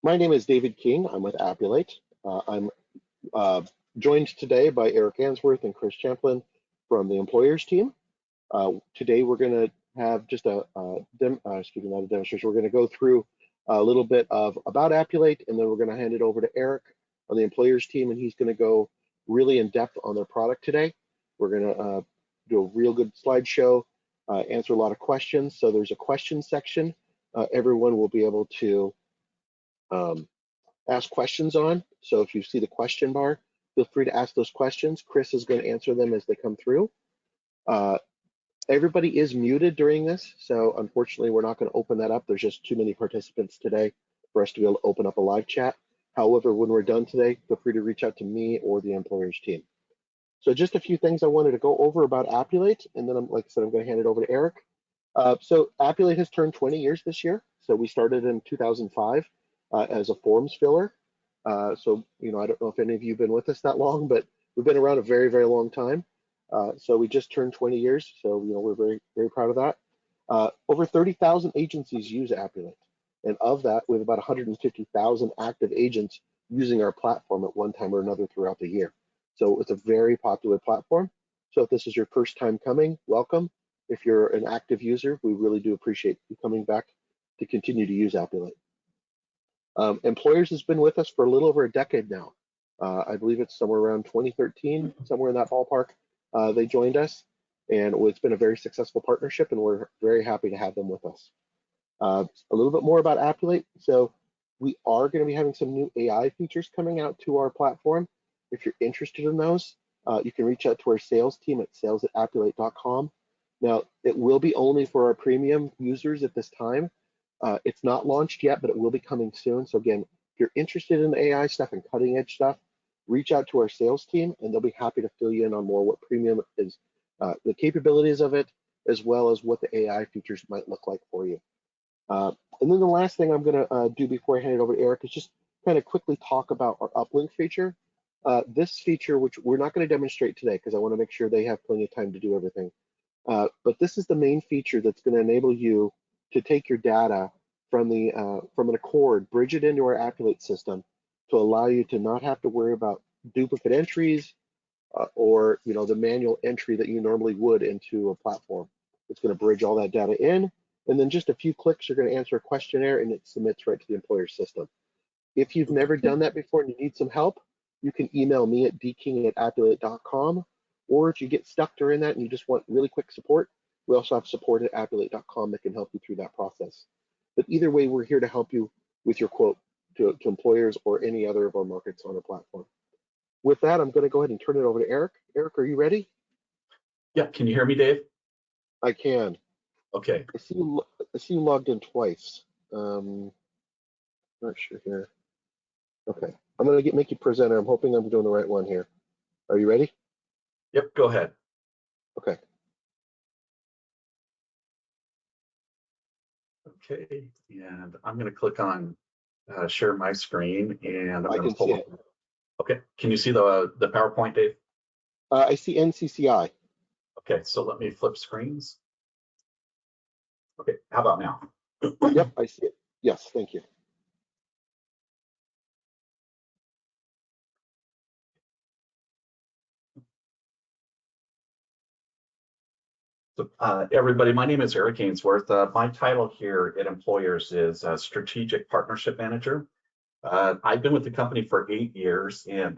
My name is David King. I'm with Appulate. I'm joined today by Eric Answorth and Chris Champlin from the employers team. Today we're going to have just not a demonstration. We're going to go through a little bit about Appulate, and then we're going to hand it over to Eric on the employers team, and he's going to go really in depth on their product today. We're going to do a real good slideshow, answer a lot of questions. So there's a question section. Everyone will be able to ask questions on. So if you see the question bar, feel free to ask those questions. Chris is going to answer them as they come through. Everybody is muted during this, so unfortunately we're not going to open that up. There's just too many participants today for us to be able to open up a live chat. However, when we're done today, feel free to reach out to me or the employers team. So just a few things I wanted to go over about Appulate, and then like I said, I'm going to hand it over to Eric. So Appulate has turned 20 years this year. So we started in 2005 as a forms filler. So, I don't know if any of you have been with us that long, but we've been around a very, very long time. So we just turned 20 years. So, we're very, very proud of that. Over 30,000 agencies use Appulate. And of that, we have about 150,000 active agents using our platform at one time or another throughout the year. So it's a very popular platform. So if this is your first time coming, welcome. If you're an active user, we really do appreciate you coming back to continue to use Appulate. Employers has been with us for a little over a decade now. I believe it's somewhere around 2013, somewhere in that ballpark. They joined us, and it's been a very successful partnership, and we're very happy to have them with us. A little bit more about Appulate. So we are going to be having some new AI features coming out to our platform. If you're interested in those, you can reach out to our sales team at sales@appulate.com. Now, it will be only for our premium users at this time. It's not launched yet, but it will be coming soon. So again, if you're interested in the AI stuff and cutting edge stuff, reach out to our sales team, and they'll be happy to fill you in on more what premium is, the capabilities of it, as well as what the AI features might look like for you. And then the last thing I'm going to do before I hand it over to Eric is just kind of quickly talk about our uplink feature. This feature, which we're not going to demonstrate today because I want to make sure they have plenty of time to do everything. But this is the main feature that's going to enable you to take your data from an Accord, bridge it into our Appulate system to allow you to not have to worry about duplicate entries or the manual entry that you normally would into a platform. It's going to bridge all that data in, and then just a few clicks, you're going to answer a questionnaire, and it submits right to the employer system. If you've never done that before and you need some help, you can email me at dking@appulate.com, or if you get stuck during that and you just want really quick support, we also have support at appulate.com that can help you through that process. But either way, we're here to help you with your quote to employers or any other of our markets on our platform. With that, I'm going to go ahead and turn it over to Eric. Eric, are you ready? Yeah, can you hear me, Dave? I can. Okay. I see you logged in twice. Not sure here. Okay, I'm going to make you presenter. I'm hoping I'm doing the right one here. Are you ready? Yep, go ahead. Okay. Okay, and I'm going to click on share my screen, and I'm going to pull up. Okay, can you see the PowerPoint, Dave? I see NCCI. Okay, so let me flip screens. Okay, how about now? Yep, I see it. Yes, thank you. So, everybody, my name is Eric Ainsworth. My title here at Employers is Strategic Partnership Manager. I've been with the company for 8 years, and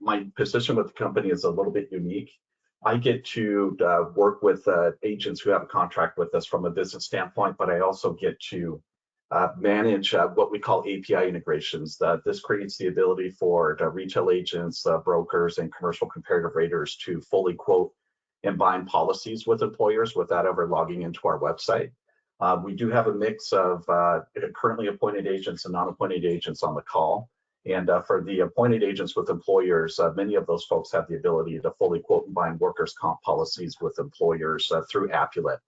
my position with the company is a little bit unique. I get to work with agents who have a contract with us from a business standpoint, but I also get to manage what we call API integrations. This creates the ability for retail agents, brokers, and commercial comparative raters to fully quote and bind policies with employers without ever logging into our website. We do have a mix of currently appointed agents and non-appointed agents on the call. And for the appointed agents with employers, many of those folks have the ability to fully quote and bind workers' comp policies with employers through Appulate.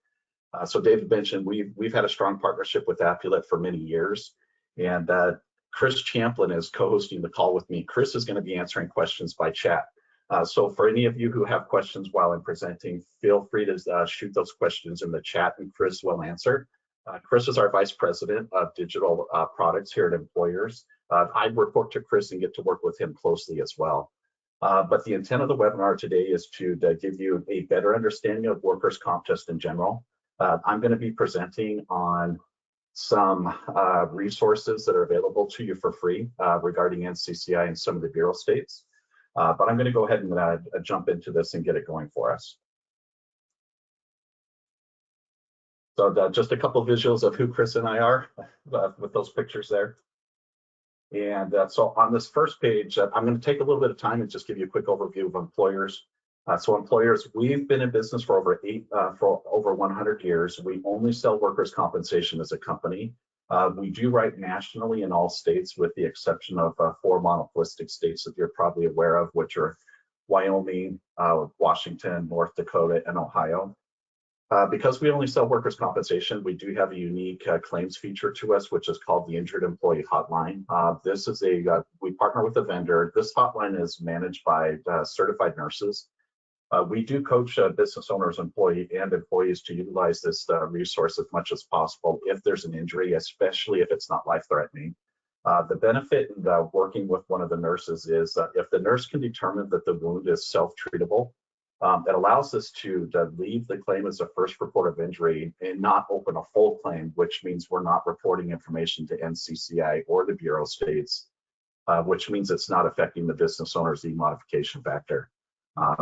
So David mentioned we've had a strong partnership with Appulate for many years. And Chris Champlin is co-hosting the call with me. Chris is going to be answering questions by chat. So for any of you who have questions while I'm presenting, feel free to shoot those questions in the chat and Chris will answer. Chris is our Vice President of Digital Products here at Employers. I report to Chris and get to work with him closely as well. But the intent of the webinar today is to give you a better understanding of workers' comp just in general. I'm going to be presenting on some resources that are available to you for free regarding NCCI and some of the bureau states. But I'm going to go ahead and jump into this and get it going for us. So just a couple of visuals of who Chris and I are with those pictures there. And so on this first page, I'm going to take a little bit of time and just give you a quick overview of Employers. So Employers, we've been in business for over 100 years. We only sell workers' compensation as a company. We do write nationally in all states, with the exception of 4 monopolistic states that you're probably aware of, which are Wyoming, Washington, North Dakota, and Ohio. Because we only sell workers' compensation, we do have a unique claims feature to us, which is called the Injured Employee Hotline. This is we partner with a vendor. This hotline is managed by certified nurses. We do coach business owners, employees to utilize this resource as much as possible if there's an injury, especially if it's not life-threatening. The benefit in working with one of the nurses is if the nurse can determine that the wound is self-treatable, it allows us to leave the claim as a first report of injury and not open a full claim, which means we're not reporting information to NCCI or the bureau states, which means it's not affecting the business owner's e-modification factor.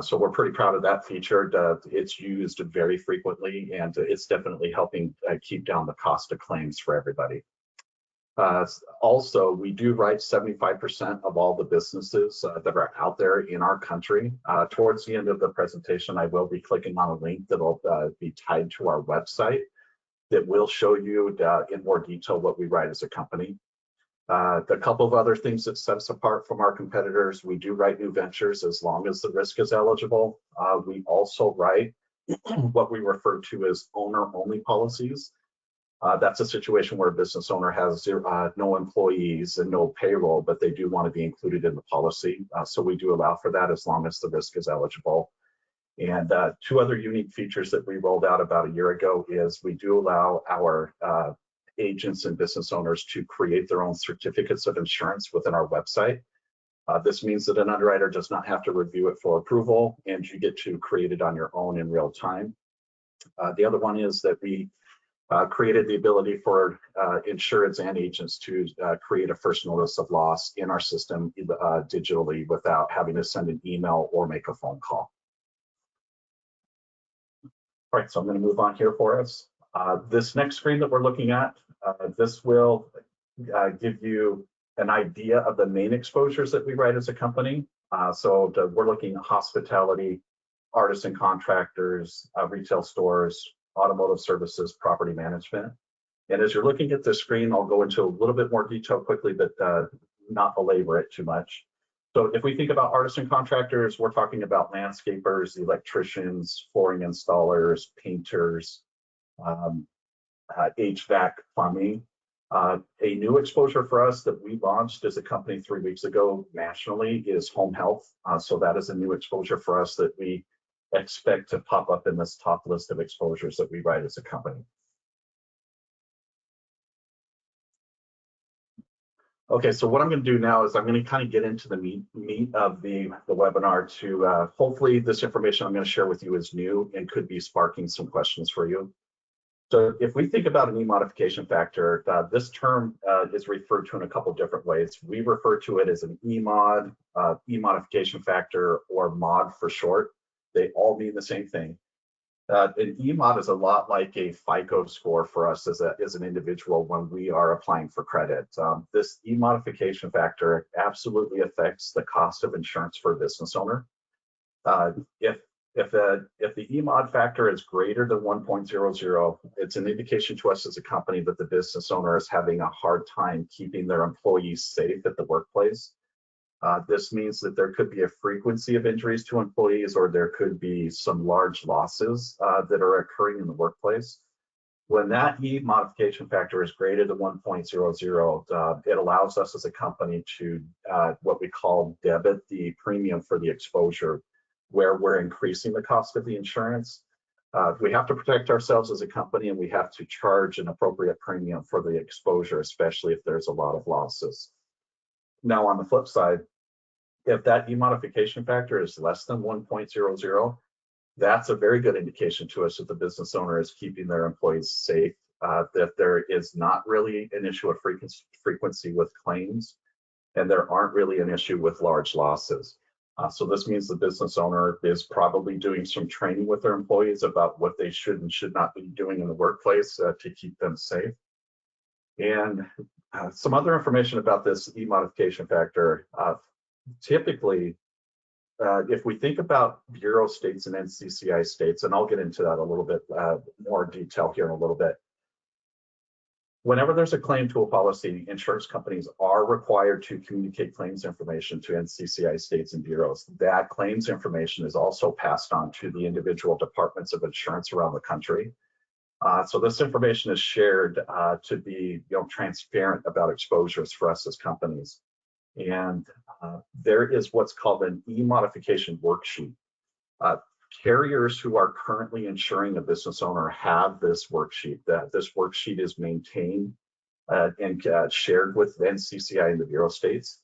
So we're pretty proud of that feature. It's used very frequently, and it's definitely helping keep down the cost of claims for everybody. Also, we do write 75% of all the businesses that are out there in our country. Towards the end of the presentation, I will be clicking on a link that will be tied to our website that will show you in more detail what we write as a company. A couple of other things that set us apart from our competitors: we do write new ventures as long as the risk is eligible. We also write what we refer to as owner-only policies. That's a situation where a business owner has no employees and no payroll, but they do want to be included in the policy. So we do allow for that as long as the risk is eligible. And 2 other unique features that we rolled out about a year ago is we do allow our agents and business owners to create their own certificates of insurance within our website. This means that an underwriter does not have to review it for approval, and you get to create it on your own in real time. The other one is that we created the ability for insureds and agents to create a first notice of loss in our system digitally without having to send an email or make a phone call. All right, so I'm going to move on here for us. This next screen that we're looking at, this will give you an idea of the main exposures that we write as a company. So we're looking at hospitality, artisan contractors, retail stores, automotive services, property management. And as you're looking at the screen, I'll go into a little bit more detail quickly, but not belabor it too much. So if we think about artisan contractors, we're talking about landscapers, electricians, flooring installers, painters, HVAC, plumbing. A new exposure for us that we launched as a company 3 weeks ago nationally is home health. So that is a new exposure for us that we expect to pop up in this top list of exposures that we write as a company. Okay, so what I'm going to do now is I'm going to kind of get into the meat of the webinar to hopefully this information I'm going to share with you is new and could be sparking some questions for you. So if we think about an e-modification factor, this term is referred to in a couple different ways. We refer to it as an e-mod, e-modification factor, or mod for short. They all mean the same thing. An e-mod is a lot like a FICO score for us as an individual when we are applying for credit. This e-modification factor absolutely affects the cost of insurance for a business owner. If the e-mod factor is greater than 1.00, it's an indication to us as a company that the business owner is having a hard time keeping their employees safe at the workplace. This means that there could be a frequency of injuries to employees, or there could be some large losses that are occurring in the workplace. When that e-modification factor is greater than 1.00, it allows us as a company to what we call debit the premium for the exposure, where we're increasing the cost of the insurance. We have to protect ourselves as a company, and we have to charge an appropriate premium for the exposure, especially if there's a lot of losses. Now, on the flip side, if that e-modification factor is less than 1.00, that's a very good indication to us that the business owner is keeping their employees safe, that there is not really an issue of frequency with claims, and there aren't really an issue with large losses. So this means the business owner is probably doing some training with their employees about what they should and should not be doing in the workplace to keep them safe. And some other information about this e-modification factor. Typically, if we think about bureau states and NCCI states, and I'll get into that a little bit more detail here in a little bit. Whenever there's a claim to a policy, insurance companies are required to communicate claims information to NCCI states and bureaus. That claims information is also passed on to the individual departments of insurance around the country. So this information is shared to be transparent about exposures for us as companies. And there is what's called an e-modification worksheet. Carriers who are currently insuring a business owner have this worksheet. This worksheet is maintained and shared with NCCI and the Bureau states.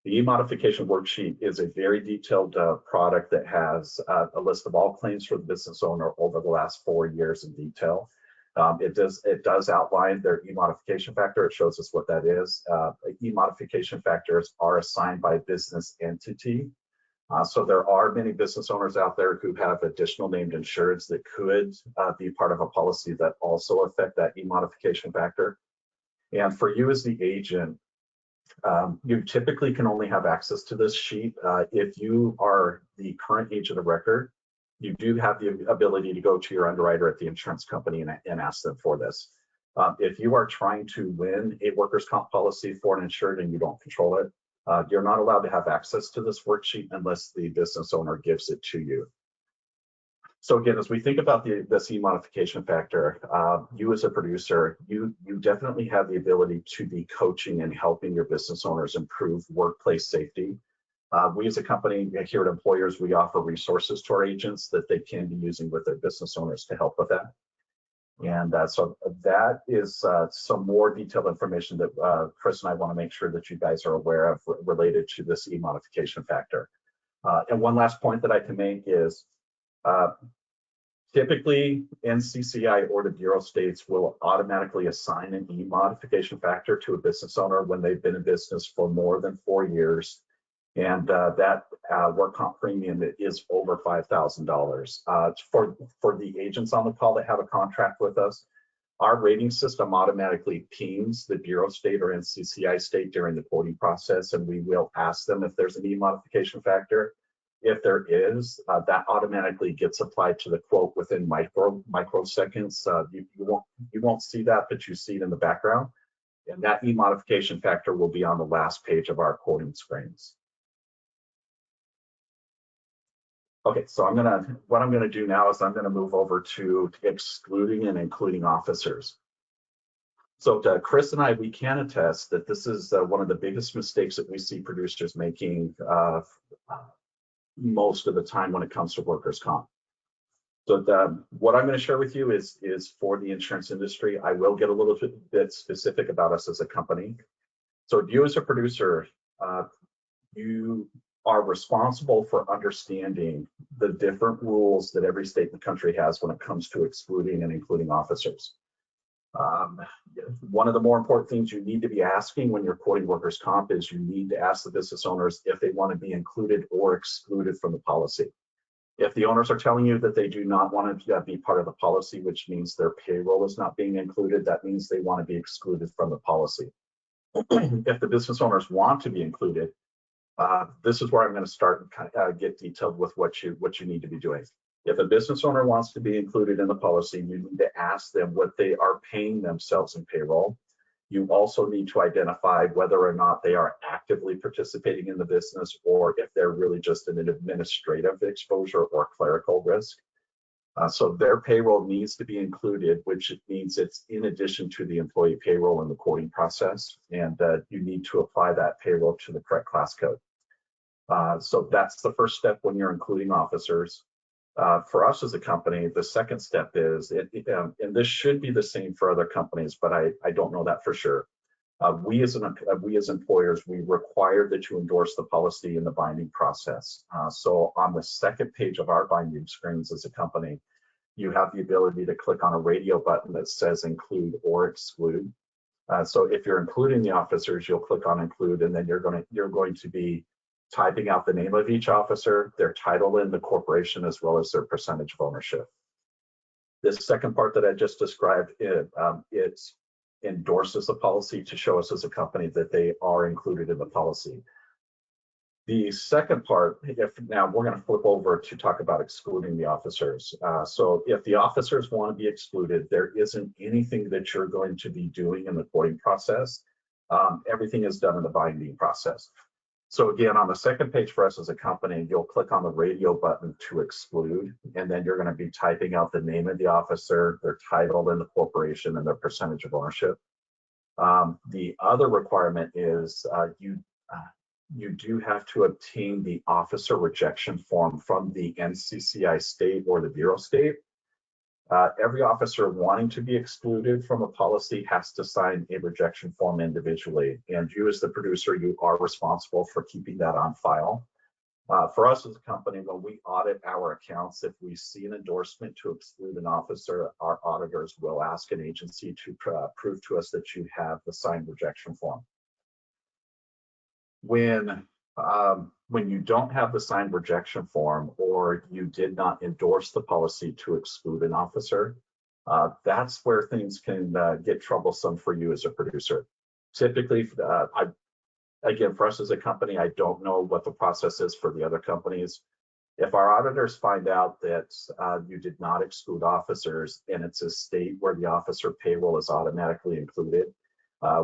The e-modification worksheet is a very detailed product that has a list of all claims for the business owner over the last 4 years in detail. It does outline their e-modification factor. It shows us what that is. E-modification factors are assigned by business entity. So there are many business owners out there who have additional named insureds that could be part of a policy that also affect that e-modification factor. And for you as the agent, you typically can only have access to this sheet if you are the current agent of record. You do have the ability to go to your underwriter at the insurance company and ask them for this. If you are trying to win a workers' comp policy for an insured and you don't control it, you're not allowed to have access to this worksheet unless the business owner gives it to you. So again, as we think about this e-modification factor, you as a producer, you definitely have the ability to be coaching and helping your business owners improve workplace safety. We as a company here at Employers, we offer resources to our agents that they can be using with their business owners to help with that. And so that is some more detailed information that Chris and I want to make sure that you guys are aware of related to this e-modification factor. And one last point that I can make is typically NCCI or the Bureau states will automatically assign an e-modification factor to a business owner when they've been in business for more than 4 years. And that work comp premium is over $5,000. For the agents on the call that have a contract with us, our rating system automatically pings the Bureau state or NCCI state during the quoting process, and we will ask them if there's an e-modification factor. If there is, that automatically gets applied to the quote within microseconds. You won't see that, but you see it in the background. And that e-modification factor will be on the last page of our quoting screens. Okay, so what I'm gonna do now is I'm gonna move over to excluding and including officers. So Chris and I, we can attest that this is one of the biggest mistakes that we see producers making most of the time when it comes to workers' comp. So what I'm going to share with you is for the insurance industry. I will get a little bit specific about us as a company. So you as a producer, you are responsible for understanding the different rules that every state in the country has when it comes to excluding and including officers. One of the more important things you need to be asking when you're quoting workers' comp is you need to ask the business owners if they want to be included or excluded from the policy. If the owners are telling you that they do not want to be part of the policy, which means their payroll is not being included, that means they want to be excluded from the policy. If the business owners want to be included, this is where I'm going to start and kind of get detailed with what you need to be doing. If a business owner wants to be included in the policy, you need to ask them what they are paying themselves in payroll. You also need to identify whether or not they are actively participating in the business or if they're really just an administrative exposure or clerical risk. So their payroll needs to be included, which means it's in addition to the employee payroll in the quoting process, and you need to apply that payroll to the correct class code. So that's the first step when you're including officers. For us as a company, the second step is, and this should be the same for other companies, but I don't know that for sure. We as employers, we require that you endorse the policy in the binding process. So on the second page of our binding screens as a company, you have the ability to click on a radio button that says include or exclude. So if you're including the officers, you'll click on include, and then you're going to be typing out the name of each officer, their title in the corporation, as well as their percentage of ownership. This second part that I just described, it endorses the policy to show us as a company that they are included in the policy. The second part, now we're going to flip over to talk about excluding the officers. So if the officers want to be excluded, there isn't anything that you're going to be doing in the quoting process. Everything is done in the binding process. So again, on the second page for us as a company, you'll click on the radio button to exclude, and then you're going to be typing out the name of the officer, their title in the corporation, and their percentage of ownership. The other requirement is you do have to obtain the officer rejection form from the NCCI state or the Bureau state. Every officer wanting to be excluded from a policy has to sign a rejection form individually. And you as the producer, you are responsible for keeping that on file. For us as a company, when we audit our accounts, if we see an endorsement to exclude an officer, our auditors will ask an agency to prove to us that you have the signed rejection form. When you don't have the signed rejection form, or you did not endorse the policy to exclude an officer, that's where things can get troublesome for you as a producer. Typically, again, for us as a company, I don't know what the process is for the other companies. If our auditors find out that you did not exclude officers and it's a state where the officer payroll is automatically included,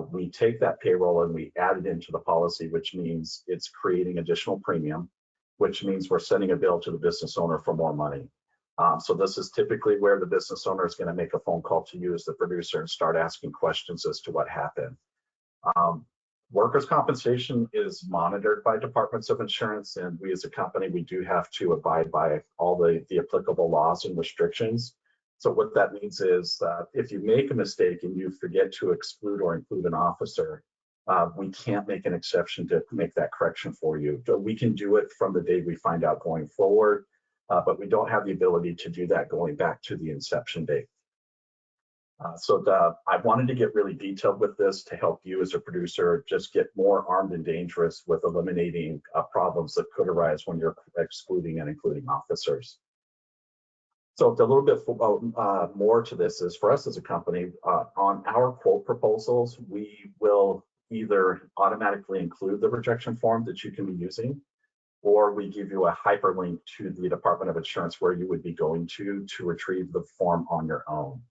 we take that payroll and we add it into the policy, which means it's creating additional premium, which means we're sending a bill to the business owner for more money. So this is typically where the business owner is going to make a phone call to you as the producer and start asking questions as to what happened. Workers' compensation is monitored by departments of insurance, and we as a company, we do have to abide by all the applicable laws and restrictions. So what that means is if you make a mistake and you forget to exclude or include an officer, we can't make an exception to make that correction for you. So we can do it from the day we find out going forward, but we don't have the ability to do that going back to the inception date. I wanted to get really detailed with this to help you as a producer just get more armed and dangerous with eliminating problems that could arise when you're excluding and including officers. So a little bit more to this is for us as a company, on our quote proposals, we will either automatically include the rejection form that you can be using, or we give you a hyperlink to the Department of Insurance where you would be going to retrieve the form on your own.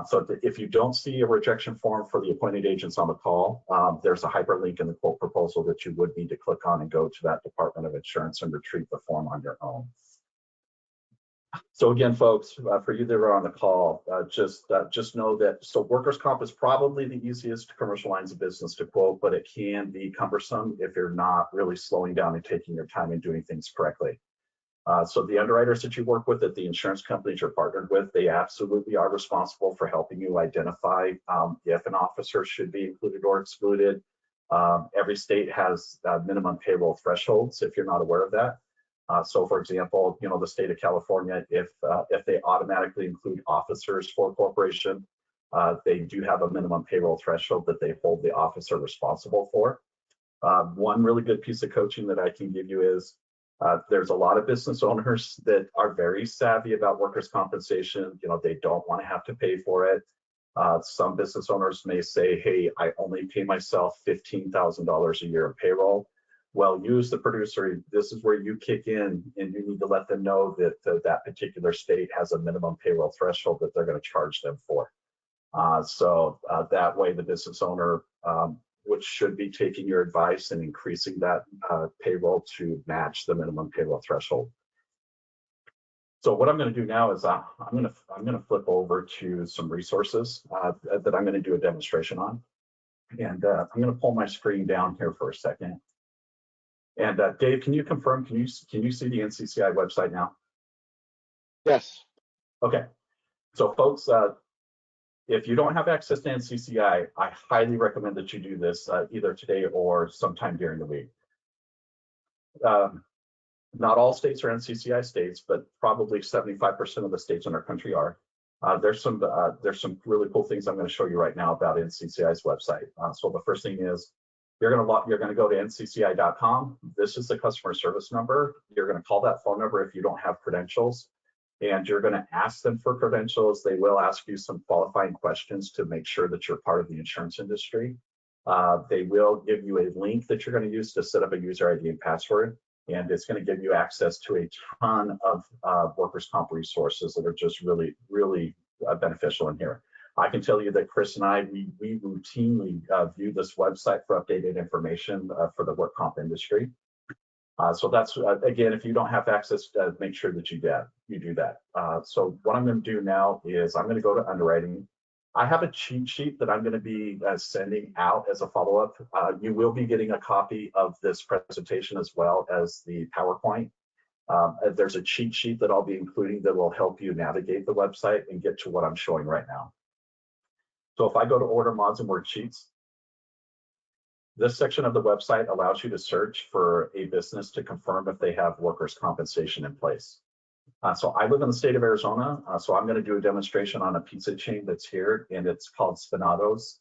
So if you don't see a rejection form for the appointed agents on the call, there's a hyperlink in the quote proposal that you would need to click on and go to that Department of Insurance and retrieve the form on your own. So again, folks, for you that are on the call, just know that, so workers' comp is probably the easiest commercial lines of business to quote, but it can be cumbersome if you're not really slowing down and taking your time and doing things correctly. So the underwriters that you work with at the insurance companies you're partnered with, they absolutely are responsible for helping you identify if an officer should be included or excluded. Every state has minimum payroll thresholds, if you're not aware of that. So for example, the state of California, if they automatically include officers for a corporation, they do have a minimum payroll threshold that they hold the officer responsible for. One really good piece of coaching that I can give you is there's a lot of business owners that are very savvy about workers' compensation. They don't want to have to pay for it. Some business owners may say, hey, I only pay myself $15,000 a year in payroll. Well, you as the producer, this is where you kick in and you need to let them know that that particular state has a minimum payroll threshold that they're going to charge them for. So that way the business owner, which should be taking your advice and increasing that payroll to match the minimum payroll threshold. So what I'm going to do now is I'm going to flip over to some resources that I'm going to do a demonstration on. And I'm going to pull my screen down here for a second. And Dave, can you confirm, can you see the NCCI website now? Yes. Okay, so folks, if you don't have access to NCCI, I highly recommend that you do this either today or sometime during the week. Not all states are NCCI states, but probably 75% of the states in our country are. There's some really cool things I'm going to show you right now about NCCI's website. So the first thing is you're going to go to ncci.com. This is the customer service number. You're going to call that phone number if you don't have credentials, and you're going to ask them for credentials. They will ask you some qualifying questions to make sure that you're part of the insurance industry. They will give you a link that you're going to use to set up a user ID and password, and it's going to give you access to a ton of workers' comp resources that are just really, really beneficial in here. I can tell you that Chris and I, we routinely view this website for updated information for the work comp industry. So that's, again, if you don't have access, make sure that you do that. So what I'm going to do now is I'm going to go to underwriting. I have a cheat sheet that I'm going to be sending out as a follow-up. You will be getting a copy of this presentation as well as the PowerPoint. There's a cheat sheet that I'll be including that will help you navigate the website and get to what I'm showing right now. So if I go to order mods and worksheets, this section of the website allows you to search for a business to confirm if they have workers' compensation in place. So I live in the state of Arizona, so I'm going to do a demonstration on a pizza chain that's here, and it's called Spinatos.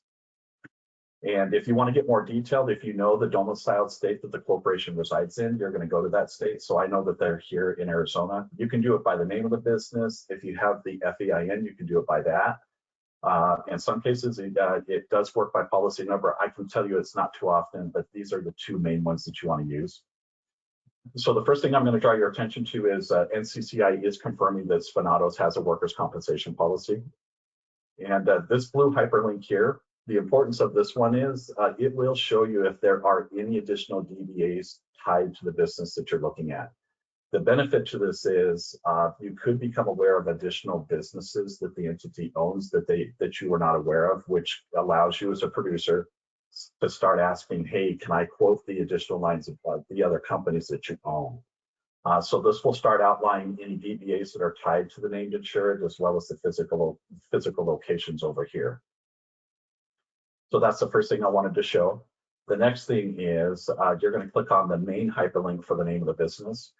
And if you want to get more detailed, if you know the domiciled state that the corporation resides in, you're going to go to that state. So I know that they're here in Arizona. You can do it by the name of the business. If you have the FEIN, you can do it by that. In some cases, it does work by policy number. I can tell you it's not too often, but these are the two main ones that you want to use. So the first thing I'm going to draw your attention to is NCCI is confirming that Spinatos has a workers' compensation policy. And this blue hyperlink here, the importance of this one is it will show you if there are any additional DBAs tied to the business that you're looking at. The benefit to this is you could become aware of additional businesses that the entity owns that you were not aware of, which allows you as a producer to start asking, hey, can I quote the additional lines of the other companies that you own? So this will start outlining any DBAs that are tied to the named insured, as well as the physical locations over here. So that's the first thing I wanted to show. The next thing is you're going to click on the main hyperlink for the name of the business.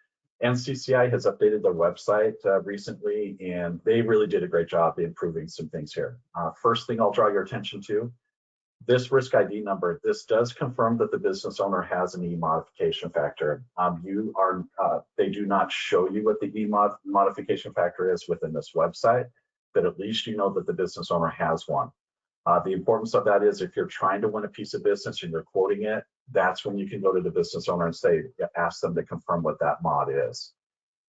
NCCI has updated their website recently, and they really did a great job improving some things here. First thing I'll draw your attention to, this risk ID number, this does confirm that the business owner has an E-modification factor. They do not show you what the E-modification factor is within this website, but at least you know that the business owner has one. The importance of that is if you're trying to win a piece of business and you're quoting it, that's when you can go to the business owner and ask them to confirm what that mod is.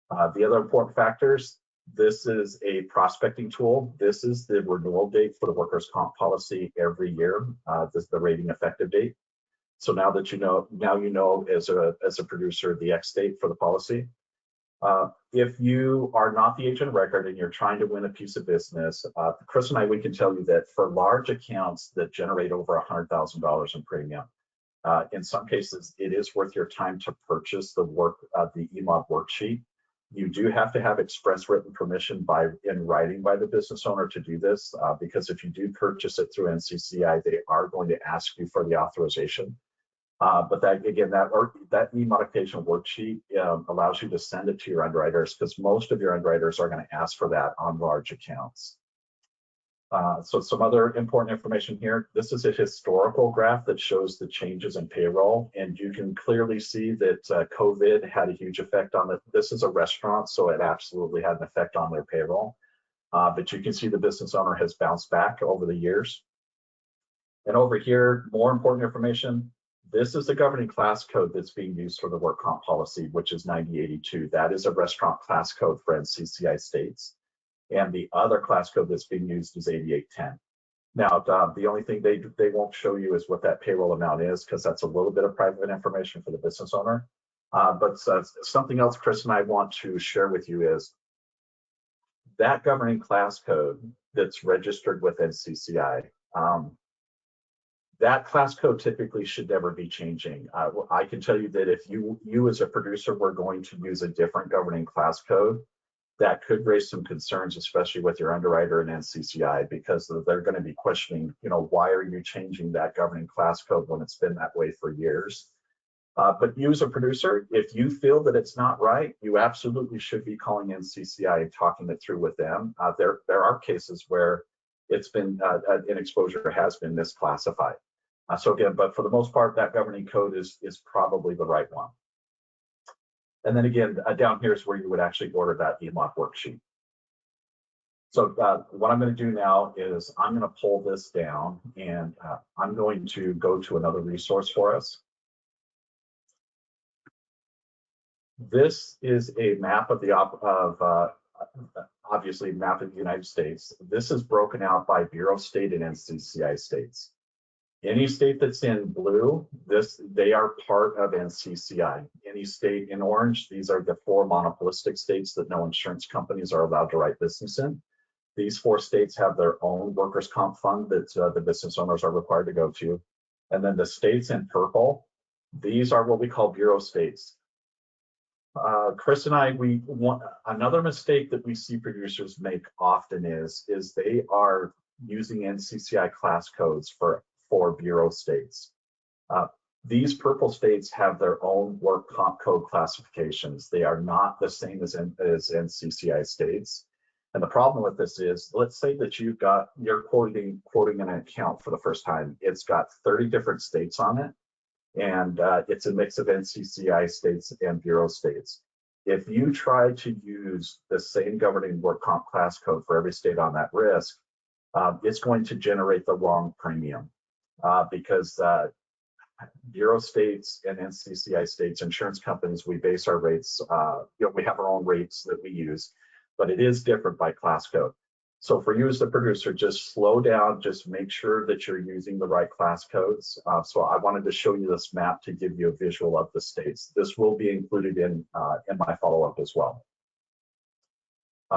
The other important factors, this is a prospecting tool. This is the renewal date for the workers' comp policy every year. This is the rating effective date. So now that you know as a producer the X date for the policy. If you are not the agent of record and you're trying to win a piece of business, Chris and I, we can tell you that for large accounts that generate over $100,000 in premium, in some cases, it is worth your time to purchase the EMOD worksheet. You do have to have express written permission in writing by the business owner to do this, because if you do purchase it through NCCI, they are going to ask you for the authorization. But that E-modification worksheet allows you to send it to your underwriters, because most of your underwriters are going to ask for that on large accounts. So some other important information here. This is a historical graph that shows the changes in payroll, and you can clearly see that COVID had a huge effect on it. This is a restaurant, so it absolutely had an effect on their payroll. But you can see the business owner has bounced back over the years. And over here, more important information. This is the governing class code that's being used for the work comp policy, which is 9082. That is a restaurant class code for NCCI states. And the other class code that's being used is 8810. Now, the only thing they won't show you is what that payroll amount is, because that's a little bit of private information for the business owner. But something else Chris and I want to share with you is that governing class code that's registered with NCCI. That class code typically should never be changing. I can tell you that if you as a producer were going to use a different governing class code, that could raise some concerns, especially with your underwriter and NCCI, because they're going to be questioning, why are you changing that governing class code when it's been that way for years? But you as a producer, if you feel that it's not right, you absolutely should be calling NCCI and talking it through with them. There are cases where it's been an exposure has been misclassified. So again, but for the most part, that governing code is probably the right one. And then again, down here is where you would actually order that EMOC worksheet. So what I'm going to do now is I'm going to pull this down, and I'm going to go to another resource for us. This is a map of the obviously map of the United States. This is broken out by Bureau State and NCCI states. Any state that's in blue, they are part of NCCI. Any state in orange, these are the 4 monopolistic states that no insurance companies are allowed to write business in. These 4 states have their own workers' comp fund that the business owners are required to go to. And then the states in purple, these are what we call bureau states. Chris and I, another mistake that we see producers make often is they are using NCCI class codes for bureau states. These purple states have their own work comp code classifications. They are not the same as NCCI states. And the problem with this is, let's say that you're quoting an account for the first time. It's got 30 different states on it, and it's a mix of NCCI states and bureau states. If you try to use the same governing work comp class code for every state on that risk, it's going to generate the wrong premium because bureau states and NCCI states, insurance companies, we base our rates, we have our own rates that we use, but it is different by class code. So for you as the producer, just slow down, just make sure that you're using the right class codes. So I wanted to show you this map to give you a visual of the states. This will be included in my follow-up as well.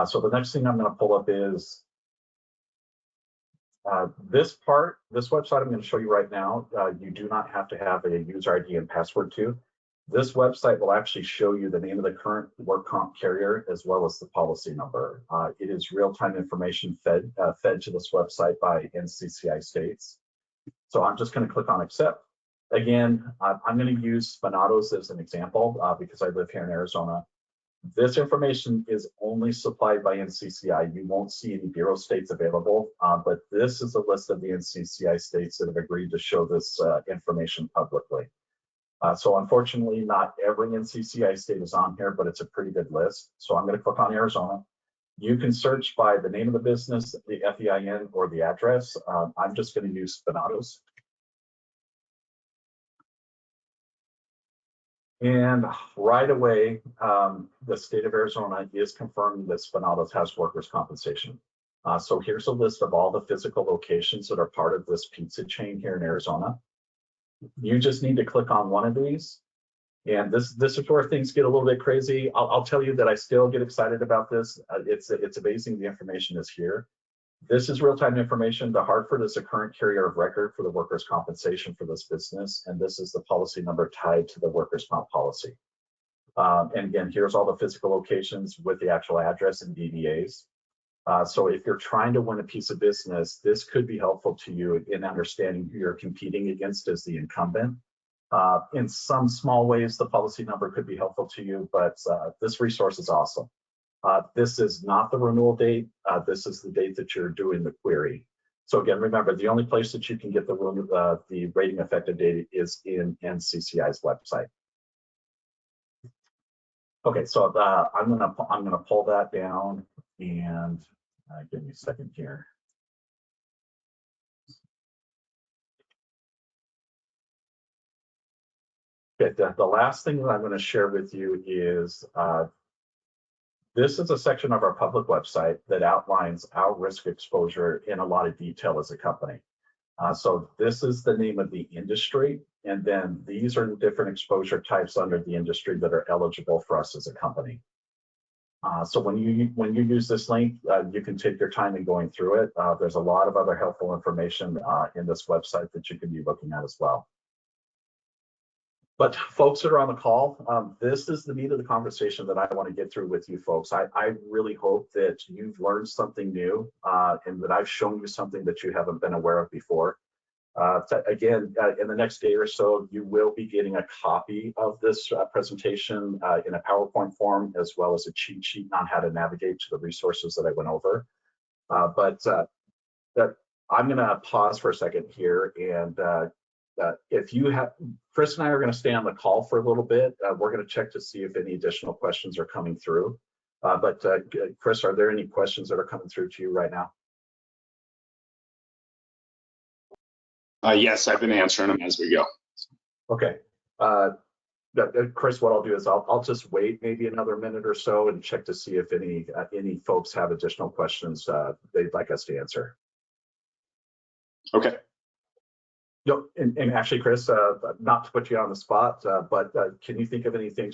So the next thing I'm going to pull up is this website I'm going to show you right now. You do not have to have a user ID and password to. This website will actually show you the name of the current work comp carrier as well as the policy number. It is real-time information fed to this website by NCCI states. So I'm just going to click on accept. Again, I'm going to use Spinatos as an example because I live here in Arizona. This information is only supplied by NCCI. You won't see any bureau states available, but this is a list of the NCCI states that have agreed to show this information publicly. So unfortunately, not every NCCI state is on here, but it's a pretty good list. So I'm going to click on Arizona. You can search by the name of the business, the FEIN, or the address. I'm just going to use Spinatos. And right away, the state of Arizona is confirming that Spinatos has workers' compensation. So here's a list of all the physical locations that are part of this pizza chain here in Arizona. You just need to click on one of these. And this is where things get a little bit crazy. I'll tell you that I still get excited about this. It's amazing the information is here. This is real-time information. The Hartford is the current carrier of record for the workers' compensation for this business, and this is the policy number tied to the workers' comp policy. And again, here's all the physical locations with the actual address and DBAs. So if you're trying to win a piece of business, this could be helpful to you in understanding who you're competing against as the incumbent. In some small ways, the policy number could be helpful to you, but this resource is awesome. This is not the renewal date. This is the date that you're doing the query. So again, remember, the only place that you can get the rating effective date is in NCCI's website. Okay, so I'm gonna pull that down, and give me a second here. Okay, the last thing that I'm going to share with you is this is a section of our public website that outlines our risk exposure in a lot of detail as a company. So this is the name of the industry, and then these are the different exposure types under the industry that are eligible for us as a company. So when you use this link, you can take your time in going through it. There's a lot of other helpful information in this website that you can be looking at as well. But folks that are on the call, this is the meat of the conversation that I want to get through with you folks. I really hope that you've learned something new and that I've shown you something that you haven't been aware of before. Again, in the next day or so, you will be getting a copy of this presentation in a PowerPoint form, as well as a cheat sheet on how to navigate to the resources that I went over. I'm going to pause for a second here, and if you have, Chris and I are going to stay on the call for a little bit. We're going to check to see if any additional questions are coming through. Chris, are there any questions that are coming through to you right now? Yes, I've been answering them as we go. Okay. Chris, what I'll do is I'll just wait maybe another minute or so and check to see if any folks have additional questions they'd like us to answer. Okay. No, and actually, Chris, not to put you on the spot, but can you think of anything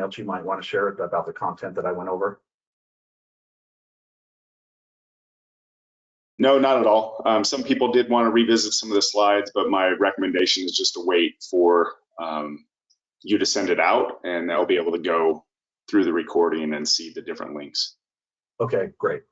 else you might want to share about the content that I went over? No, not at all. Some people did want to revisit some of the slides, but my recommendation is just to wait for you to send it out, and they'll be able to go through the recording and see the different links. Okay, great.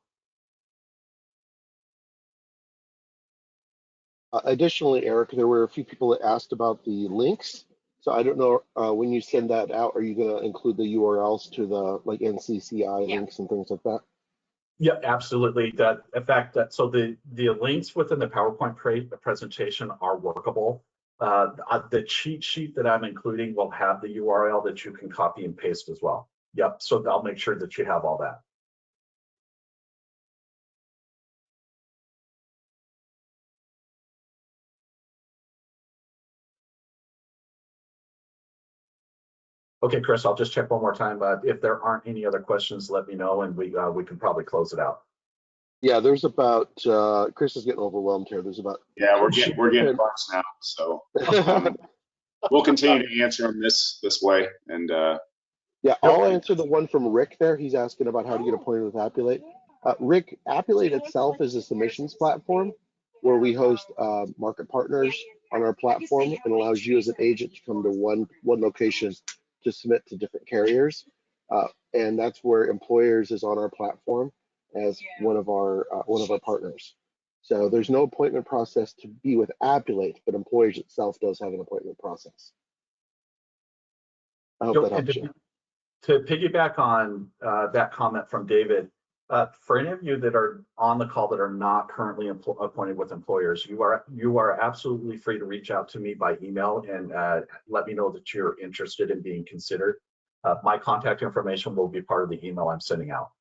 Additionally, Eric, there were a few people that asked about the links. So I don't know, when you send that out, are you going to include the URLs to the like NCCI links and things like that? Yeah, absolutely. In fact, so the links within the PowerPoint presentation are workable. The cheat sheet that I'm including will have the URL that you can copy and paste as well. Yep, so I'll make sure that you have all that. Okay, Chris, I'll just check one more time. If there aren't any other questions, let me know, and we can probably close it out. Yeah, there's about, Chris is getting overwhelmed here. There's about. Yeah, we're getting close now, so we'll continue to answer them this way. And yeah, I'll answer the one from Rick there. He's asking about how to get appointed with Appulate. Rick, Appulate itself is a submissions platform where we host market partners on our platform and allows you as an agent to come to one location to submit to different carriers. And that's where Employers is on our platform as one of our partners. So there's no appointment process to be with Appulate, but Employers itself does have an appointment process. I hope that helps you. To piggyback on that comment from David, for any of you that are on the call that are not currently appointed with Employers, you are absolutely free to reach out to me by email and let me know that you're interested in being considered. My contact information will be part of the email I'm sending out.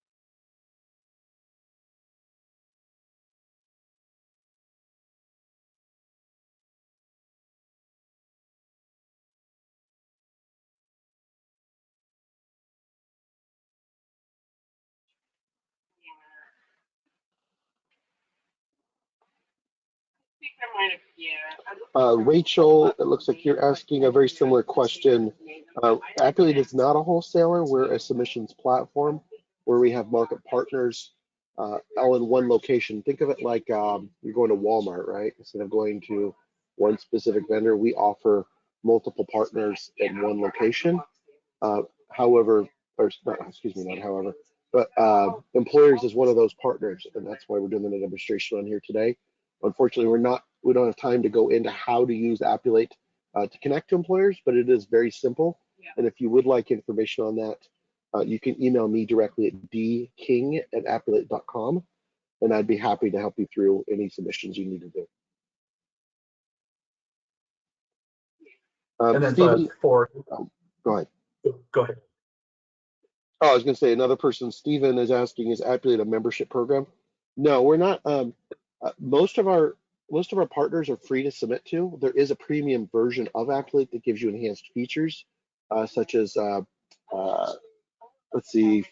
Rachel, it looks like you're asking a very similar question. Appulate is not a wholesaler. We're a submissions platform where we have market partners all in one location. Think of it like you're going to Walmart, right? Instead of going to one specific vendor, we offer multiple partners in one location. However, or not, excuse me, not however, but Employers is one of those partners, and that's why we're doing the demonstration on here today. Unfortunately, we don't have time to go into how to use Appulate to connect to Employers, but it is very simple. And if you would like information on that, you can email me directly at dking@appulate.com, and I'd be happy to help you through any submissions you need to do. And then Stephen, go ahead. Go ahead. Oh, I was going to say another person, Stephen, is asking, is Appulate a membership program? No, we're not. Most of our partners are free to submit to. There is a premium version of Appulate that gives you enhanced features, such as let's see,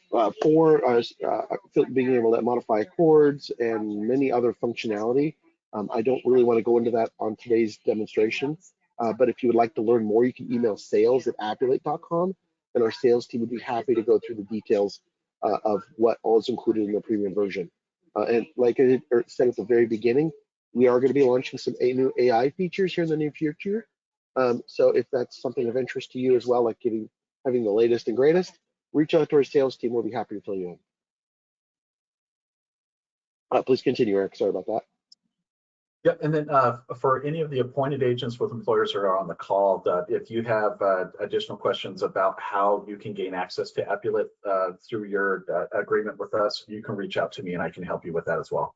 being able to modify accords and many other functionality. I don't really want to go into that on today's demonstration, but if you would like to learn more, you can email sales@appulate.com, and our sales team would be happy to go through the details of what all is included in the premium version. And like I said at the very beginning, we are going to be launching some new AI features here in the near future. So if that's something of interest to you as well, like having the latest and greatest, reach out to our sales team. We'll be happy to fill you in. Please continue, Eric. Sorry about that. Yep, and then for any of the appointed agents with employers who are on the call, if you have additional questions about how you can gain access to Appulate through your agreement with us, you can reach out to me and I can help you with that as well.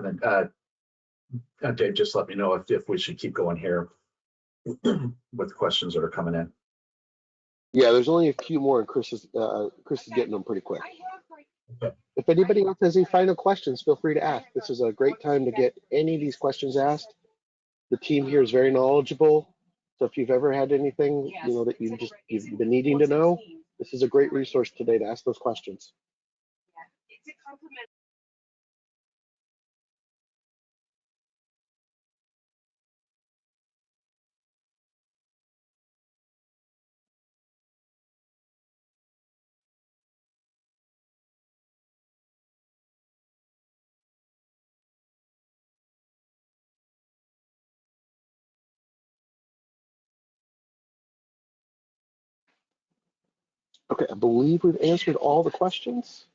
And then Dave, just let me know if we should keep going here with questions that are coming in. Yeah, there's only a few more, and Chris is getting them pretty quick. Okay. If anybody else has any final questions, feel free to ask. This is a great time to get any of these questions asked. The team here is very knowledgeable. So if you've ever had anything, that you've been needing to know, this is a great resource today to ask those questions. Okay, I believe we've answered all the questions.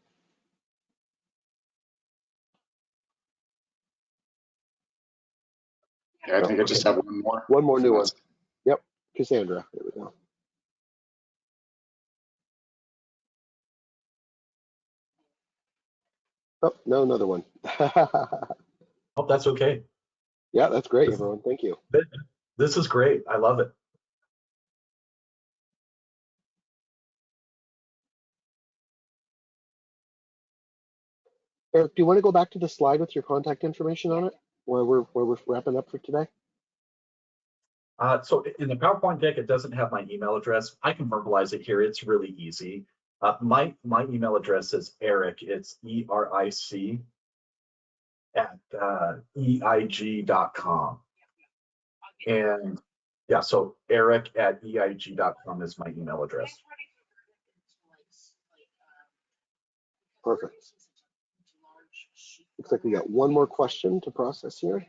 Yeah, I think I just have one more. One more new one. Yep, Cassandra. There we go. Oh, no, another one. Oh, that's okay. Yeah, that's great, everyone. Thank you. This is great. I love it. Eric, do you want to go back to the slide with your contact information on it, where we're wrapping up for today? So in the PowerPoint deck, it doesn't have my email address. I can verbalize it here. It's really easy. My email address is Eric. It's ERIC at EIG.com. And yeah, so Eric at EIG.com is my email address. Perfect. Looks like we got one more question to process here.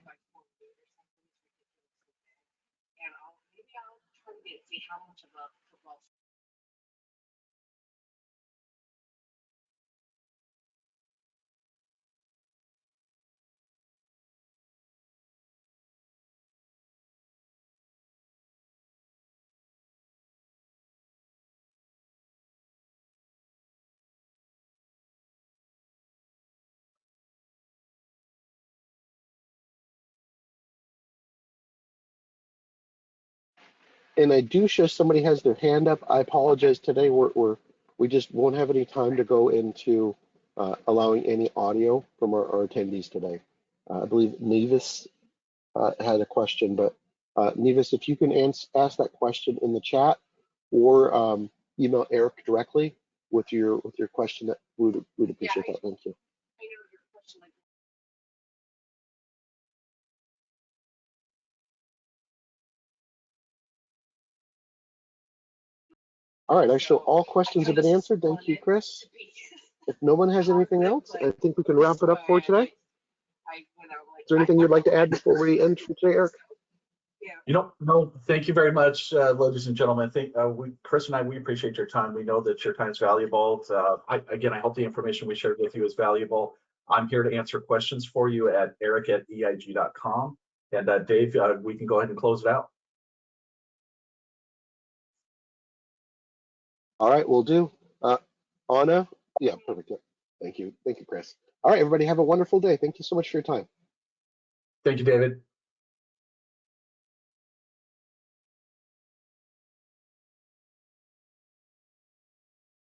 And I do show somebody has their hand up. I apologize. Today we just won't have any time to go into allowing any audio from our attendees today. I believe Nevis had a question, but Nevis, if you can ask that question in the chat or email Eric directly with your question, that we'd appreciate that. Thank you. All right, I show all questions have been answered. Thank you, Chris. If no one has anything else, I think we can wrap it up for today. Is there anything you'd like to add before we end for today, Eric? No, thank you very much, ladies and gentlemen. I think Chris and I, we appreciate your time. We know that your time is valuable. I hope the information we shared with you is valuable. I'm here to answer questions for you at eric@eig.com. And Dave, we can go ahead and close it out. All right, we'll do. Anna, yeah, perfect. Yeah. Thank you, Chris. All right, everybody, have a wonderful day. Thank you so much for your time. Thank you, David.